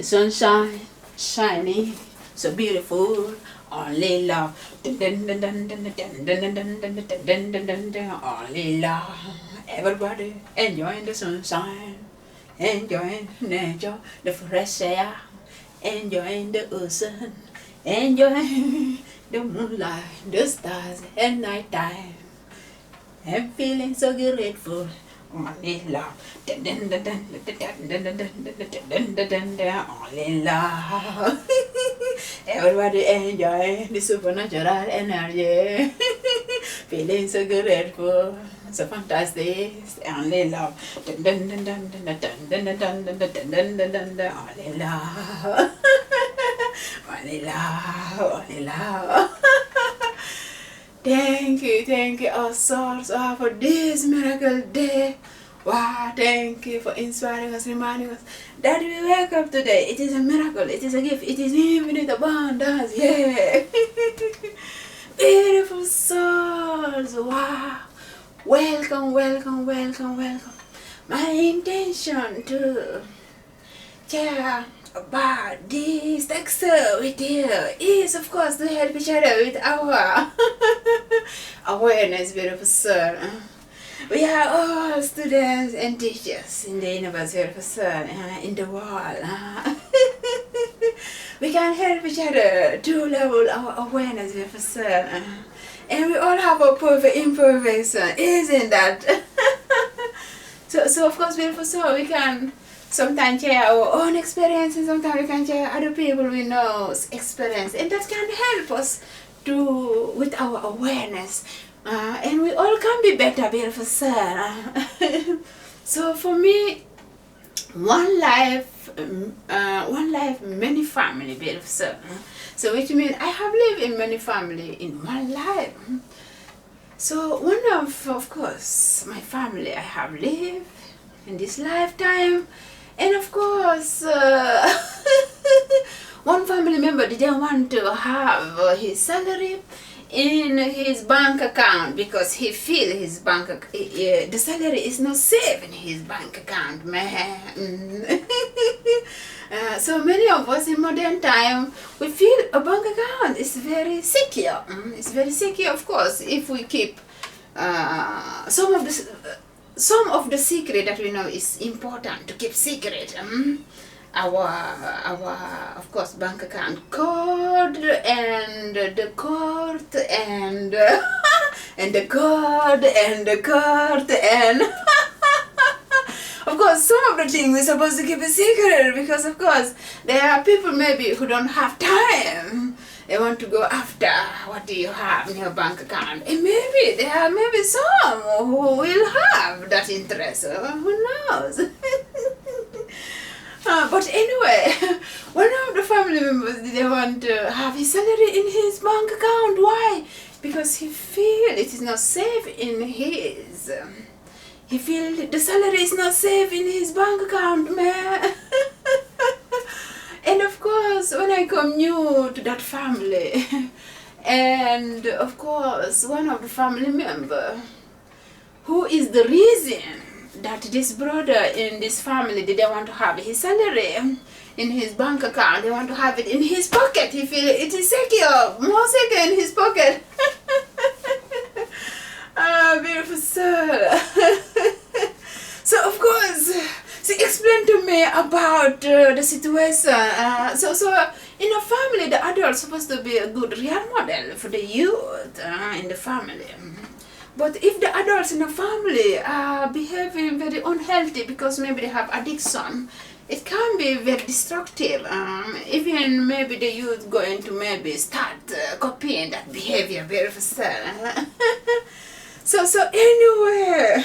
The sunshine shining so beautiful. Only love. Only love. Everybody enjoying the sunshine, enjoying nature, the fresh air, enjoying the ocean, enjoying the moonlight, the stars at night time. I'm feeling so grateful. Only love. Only love. Everybody enjoy the supernatural energy. Feeling so grateful. So fantastic. Only love. Only love. Only love. Only love. Thank you, our source, for this miracle day. Wow, thank you for inspiring us, reminding us that we wake up today. It is a miracle, it is a gift, it is infinite abundance. Yeah. Beautiful souls. Wow. Welcome. My intention to share about this text with you is, of course, to help each other with our awareness, beautiful soul. We are all students and teachers in the universe, beautiful soul, in the world. We can help each other to level our awareness, beautiful soul. And we all have a perfect imperfection, isn't that? So of course, beautiful soul, we can sometimes share our own experience, and sometimes we can share other people we know's experience, and that can help us to with our awareness, and we all can be better, beautiful soul. So for me, one life, many family, beautiful soul. So which means I have lived in many family in one life. So one of course, my family I have lived in this lifetime. And of course, one family member didn't want to have his salary in his bank account because he feel his the salary is not safe in his bank account, man. So many of us in modern time, we feel a bank account is very secure. It's very secure, of course, if we keep some of the secret that we know is important to keep secret. Our of course bank account code and the court and and the code and the court and of course some of the things we're supposed to keep a secret because of course there are people maybe who don't have time. They want to go after what do you have in your bank account, and maybe there are maybe some who will have that interest. Who knows? But anyway, one of the family members didn't want to have his salary in his bank account. Why? Because he feel it is not safe in his. He feel the salary is not safe in his bank account, man. And of course, when I come new to that family, and of course, one of the family member, who is the reason that this brother in this family didn't want to have his salary in his bank account, they want to have it in his pocket. He feel it is secure, more secure in his pocket. Beautiful soul. So of course, she explained to me about the situation. So in a family, the adult is supposed to be a good real model for the youth in the family. But if the adults in the family are behaving very unhealthy because maybe they have addiction, it can be very destructive. Even maybe the youth going to maybe start copying that behavior very fast. So anyway,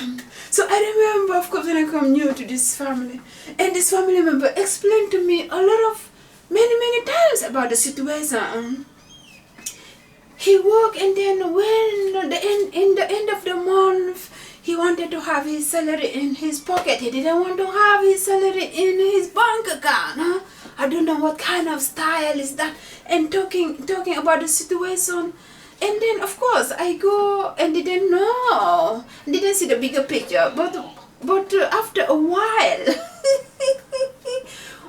so I remember, of course, when I come new to this family, and this family member explained to me a lot of many times about the situation. He worked, and then when in the end of the month, he wanted to have his salary in his pocket. He didn't want to have his salary in his bank account. I don't know what kind of style is that. And talking about the situation. And then, of course, I go and didn't see the bigger picture. But after a while,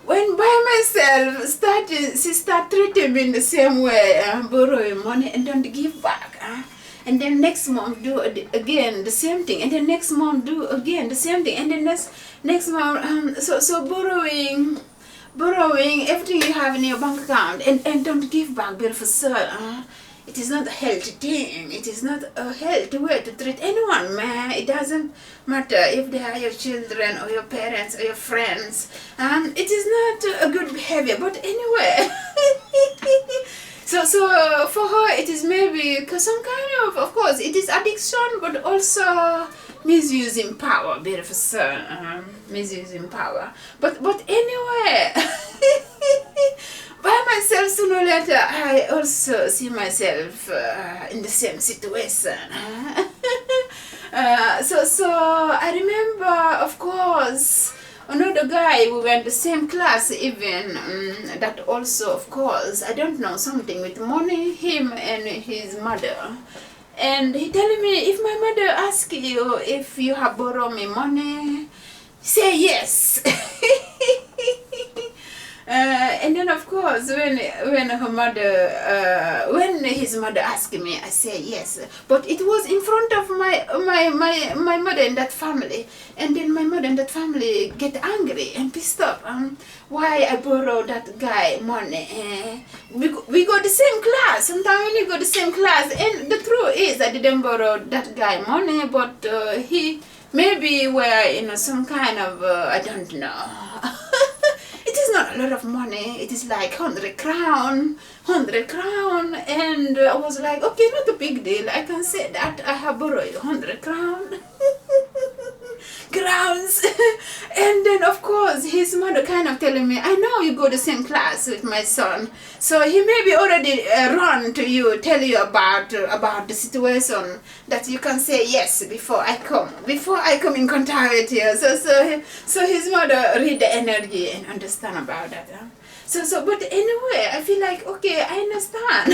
when by myself she start treating me in the same way, borrowing money and don't give back. And then next month do again the same thing, and then next month do again the same thing, and then next month so borrowing everything you have in your bank account and don't give back, beautiful soul. It is not a healthy thing. It is not a healthy way to treat anyone, man. It doesn't matter if they are your children or your parents or your friends. It is not a good behavior. But anyway, so for her it is maybe some kind of course, it is addiction, but also misusing power, beautiful son. Misusing power. But anyway. By myself, sooner or later, I also see myself in the same situation. So I remember, of course, another guy, we went the same class even, that also, of course, I don't know, something with money, him and his mother. And he telling me, if my mother asks you if you have borrowed me money, say yes. And then of course when her mother when his mother asked me, I say yes, but it was in front of my mother and that family, and then my mother and that family get angry and pissed off. Why I borrow that guy money? We go the same class. Sometimes when you go the same class, and the truth is I didn't borrow that guy money, but he maybe were in some kind of I don't know. It is not a lot of money. It is like 100 crown, and I was like, okay, not a big deal. I can say that I have borrowed 100 crown. Crowns. And then of course his mother kind of telling me, I know you go the same class with my son, so he maybe already run to you, tell you about the situation, that you can say yes before I come in contact with you. So his mother read the energy and understand about that. So but anyway, I feel like, okay, I understand.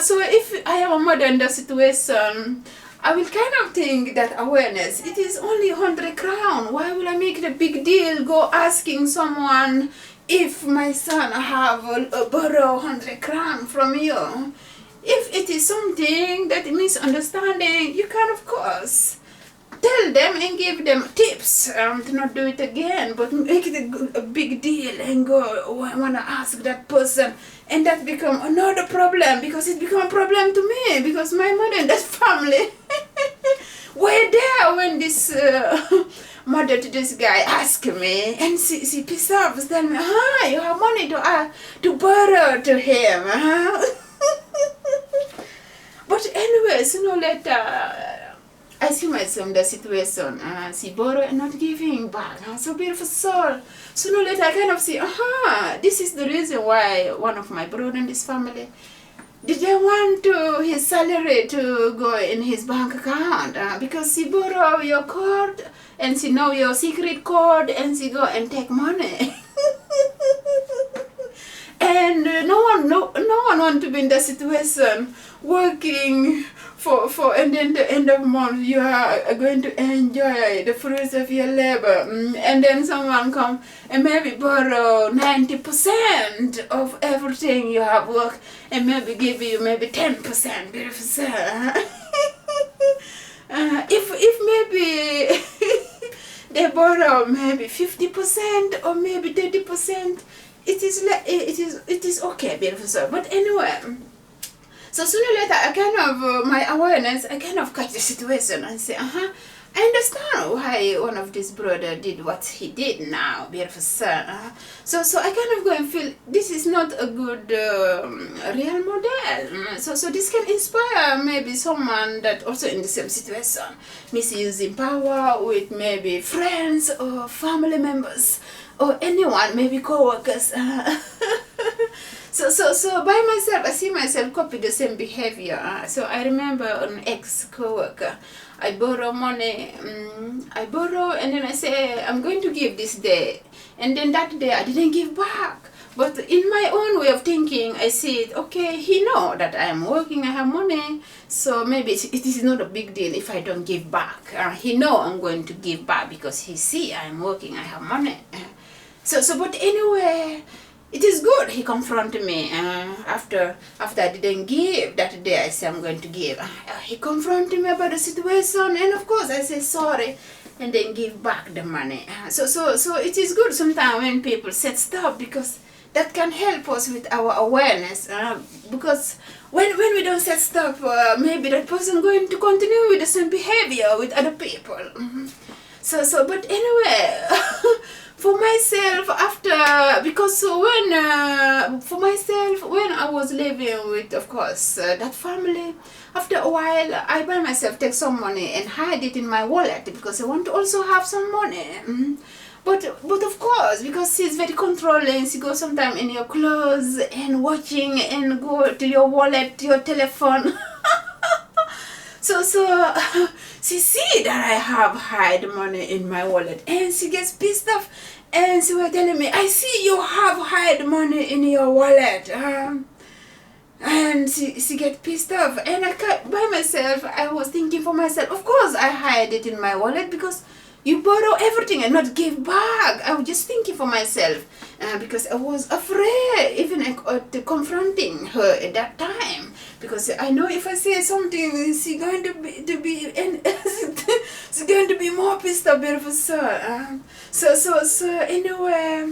So if I am a mother in the situation, I will kind of think that awareness, it is only 100 crown. Why will I make it a big deal, go asking someone if my son have borrow 100 crown from you? If it is something that misunderstanding, you can of course tell them and give them tips to not do it again, but make it a big deal and go want to ask that person, and that become another problem, because it become a problem to me, because my mother and that family were there when this mother to this guy asked me, and she pissed off, tell me, you have money to borrow to him, But anyway, sooner or later, I see myself in the situation, see borrow and not giving back. So beautiful soul. Sooner or later I kind of see, this is the reason why one of my brother in this family didn't want his salary to go in his bank account, because she borrow your card and she know your secret code and she go and take money. And no one want to be in that situation, working for and then the end of the month you are going to enjoy the fruits of your labor, and then someone come and maybe borrow 90% of everything you have worked and maybe give you maybe 10%. Beautiful sir. If maybe they borrow maybe 50% or maybe 30%, it is okay, beautiful sir. But anyway, so sooner or later I kind of my awareness, I kind of catch the situation and say, I understand why one of these brother did what he did now, beautiful sir. So I kind of go and feel this is not a good real model. So this can inspire maybe someone that also in the same situation, misusing power with maybe friends or family members or anyone, maybe co-workers. So by myself, I see myself copy the same behavior. So I remember an ex-co-worker, I borrow money, I borrow and then I say, I'm going to give this day. And then that day I didn't give back. But in my own way of thinking, I see it, okay, he know that I am working, I have money, so maybe it is not a big deal if I don't give back. He know I'm going to give back because he see I'm working, I have money. But anyway, it is good. He confronted me after I didn't give that day. I said I'm going to give. He confronted me about the situation, and of course I said sorry, and then give back the money. So it is good sometimes when people set stop, because that can help us with our awareness. Because when we don't set stop, maybe that person going to continue with the same behavior with other people. But anyway, for myself, when I was living with, of course, that family, after a while, I by myself take some money and hide it in my wallet, because I want to also have some money. But of course, because she's very controlling, she goes sometimes in your clothes and watching and go to your wallet, to your telephone. So she see that I have hide money in my wallet, and she gets pissed off, and she was telling me, I see you have hide money in your wallet. And she get pissed off, and by myself, I was thinking for myself, of course I hide it in my wallet, because you borrow everything and not give back. I was just thinking for myself, because I was afraid even to confronting her at that time, because I know if I say something, she's going to be and she's going to be more pissed off, beautiful soul. So anyway.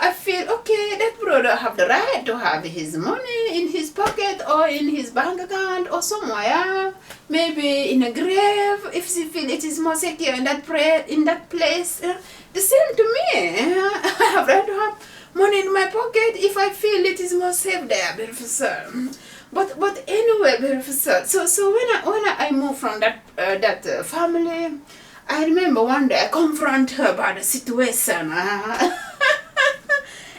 I feel, okay, that brother have the right to have his money in his pocket or in his bank account or somewhere, maybe in a grave, if she feel it is more secure in that place. The same to me. I have right to have money in my pocket if I feel it is more safe there, beautiful soul. But anyway, beautiful soul. So when I moved from that family, I remember one day I confront her about the situation.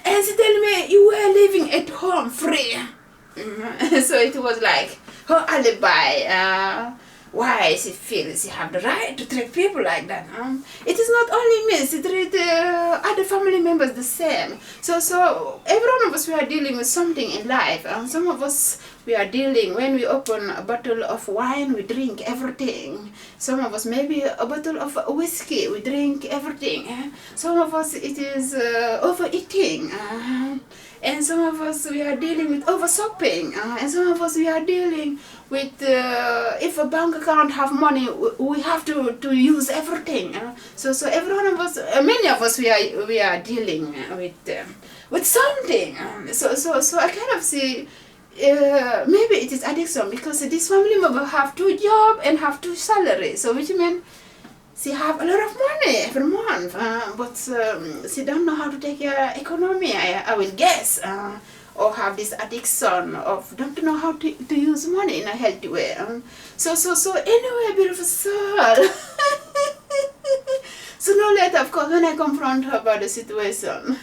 And she tell me, you were living at home free. So it was like her alibi. Why she feels she have the right to treat people like that. It is not only me, she treat other family members the same. So every one of us, we are dealing with something in life. Some of us, we are dealing, when we open a bottle of wine, we drink everything. Some of us, maybe a bottle of whiskey, we drink everything. Some of us, it is overeating. And some of us, we are dealing with over shopping. And some of us, we are dealing with, if a bank account have money, we have to use everything. So every one of us, many of us, we are dealing with something. So I kind of see, maybe it is addiction, because this family member have 2 jobs and have 2 salaries. So which means she have a lot of money every month, but she don't know how to take care of economy, I will guess, or have this addiction of don't know how to use money in a healthy way. So anyway, beautiful soul. Sooner or later, of course, when I confront her about the situation,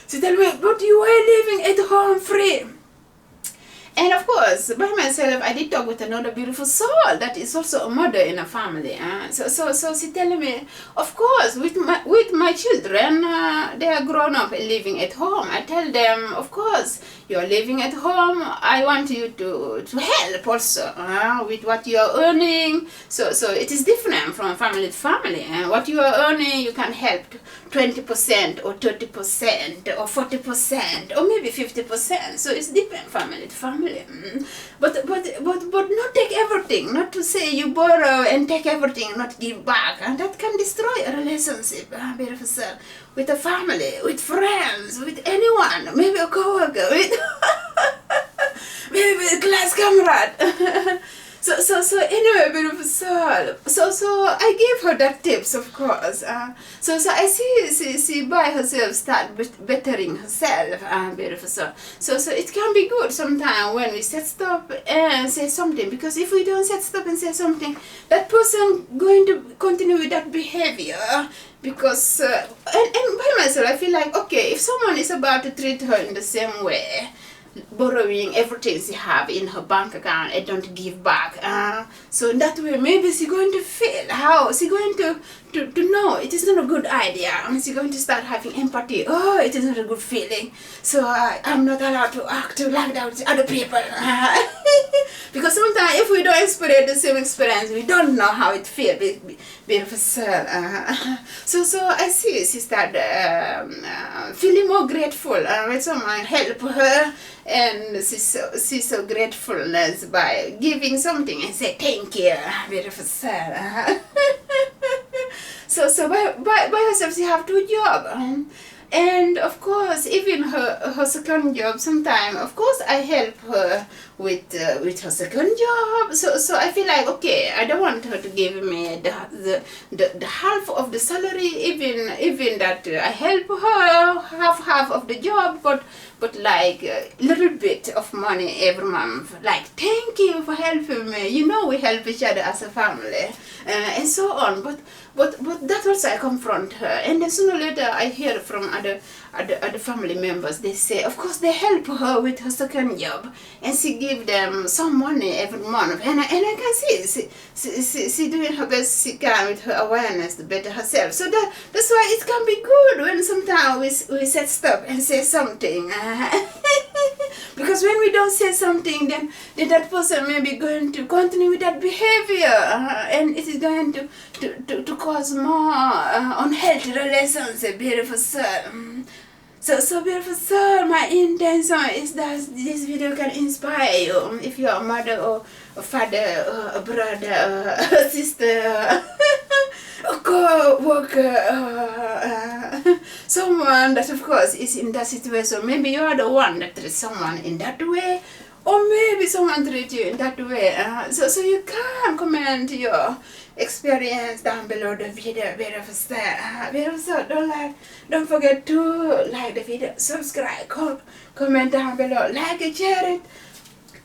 she tell me, but you were living at home free. And of course, by myself, I did talk with another beautiful soul that is also a mother in a family. So she telling me, of course, with my children, they are grown up and living at home. I tell them, of course, you are living at home. I want you to help also with what you are earning. So it is different from family to family. What you are earning, you can help 20% or 30% or 40% or maybe 50%. So it's different family to family. But not take everything. Not to say you borrow and take everything and not give back. And that can destroy a relationship, beautiful soul, with a family, with friends, with anyone, maybe a co-worker, with maybe a class comrade. So anyway, beautiful soul. So I gave her that tips, of course. So I see she by herself start bettering herself, beautiful soul. So it can be good sometimes when we set stop and say something, because if we don't set stop and say something, that person going to continue with that behavior. Because and by myself, I feel like, okay, if someone is about to treat her in the same way, borrowing everything she have in her bank account and don't give back. So in that way, maybe she's going to feel how she's going to know it is not a good idea, and she's going to start having empathy. Oh, it is not a good feeling. So I'm not allowed to act like that with other people. Because sometimes if we don't experience the same experience, we don't know how it feels. Beautiful soul. So I see she started feeling more grateful when someone help her, and she's so gratefulness by giving something and say thank you. Beautiful soul. So by herself she have 2 jobs. And of course, even her second job, sometimes, of course, I help her with her second job. So I feel like, okay, I don't want her to give me the half of the salary, even that I help her half of the job, but like a little bit of money every month. Like, thank you for helping me. You know, we help each other as a family, and so on. But that also I confront her, and then sooner or later I hear from other family members. They say, of course, they help her with her second job, and she give them some money every month, and I can see she doing her best she can with her awareness to better herself. So that's why it can be good when sometimes we set stop and say something. Because when we don't say something, then that person may be going to continue with that behavior, and it is going to cause more unhealthy relations. Beautiful soul. So beautiful soul, my intention is that this video can inspire you. If you're a mother or a father or a brother or a sister, a co-worker, someone that of course is in that situation. Maybe you are the one that treats someone in that way, or maybe someone treats you in that way. So you can comment your experience down below the video. Beautiful soul. Don't forget to like the video, subscribe, comment down below, like and share it.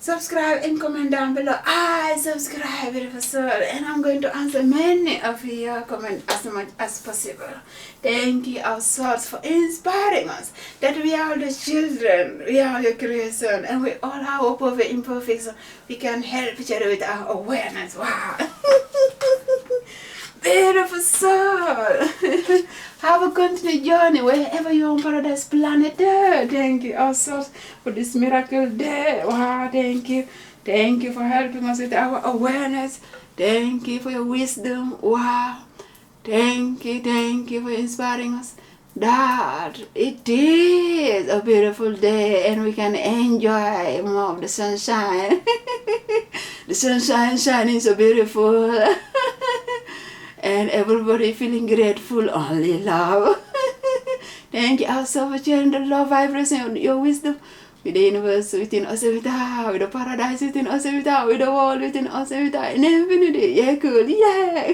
Subscribe and comment down below. I subscribe, beautiful soul, and I'm going to answer many of your comments as much as possible. Thank you, our souls, for inspiring us that we are the children, we are the creation, and we all have a perfect imperfection. We can help each other with our awareness. Wow. Beautiful soul. Have a continued journey wherever you're on Paradise Planet. Thank you, our souls, for this miracle day. Wow, thank you. Thank you for helping us with our awareness. Thank you for your wisdom. Wow. Thank you for inspiring us that it is a beautiful day and we can enjoy more of the sunshine. The sunshine shining so beautiful. And everybody feeling grateful, only love. Thank you also for sharing the love vibration, your wisdom with the universe within us and without, with the paradise within us and without, with the world within us and without, and infinity. Yeah, cool, yeah.